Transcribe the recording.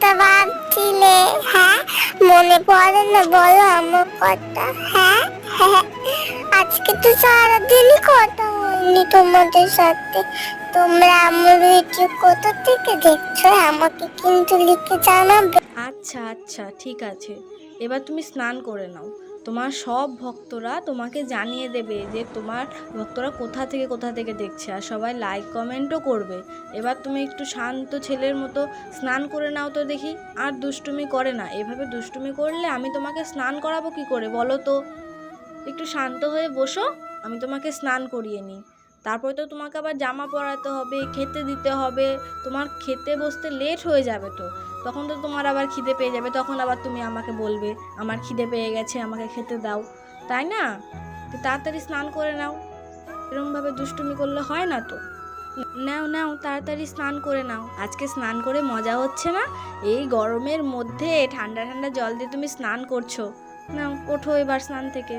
কথা ভাবছিলে? হ্যাঁ, মনে পড়ে না বলো আমার কথা? হ্যাঁ হ্যাঁ, আজকে তো সারাদিনই কথা হয়নি তোমাদের সাথে। তোমরা আমার ভিডিও কোথা থেকে দেখছো আমাকে কিন্তু লিখে জানাবে। আচ্ছা আচ্ছা, ঠিক আছে। এবার তুমি স্নান করে নাও। তোমার সব ভক্তরা তোমাকে জানিয়ে দেবে যে তোমার ভক্তরা কোথা থেকে দেখছে, আর সবাই লাইক কমেন্টও করবে। এবার তুমি একটু শান্ত ছেলের মতো স্নান করে নাও তো দেখি। আর দুষ্টুমি করে না, এভাবে দুষ্টুমি করলে আমি তোমাকে স্নান করাবো কি করে বলো তো? একটু শান্ত হয়ে বসো, আমি তোমাকে স্নান করিয়ে নিই। তারপরে তো তোমাকে আবার জামা পরাতে হবে, খেতে দিতে হবে। তোমার খেতে বসতে লেট হয়ে যাবে তো, তখন তো তোমার আবার খিদে পেয়ে যাবে, তখন আবার তুমি আমাকে বলবে আমার খিদে পেয়ে গেছে, আমাকে খেতে দাও, তাই না? তো তাড়াতাড়ি স্নান করে নাও, এরমভাবে দুষ্টুমি করলে হয় না তো। নাও নাও, তাড়াতাড়ি স্নান করে নাও। আজকে স্নান করে মজা হচ্ছে না? এই গরমের মধ্যে ঠান্ডা ঠান্ডা জল দিয়ে তুমি স্নান করছো। নাও ওঠো এবার স্নান থেকে।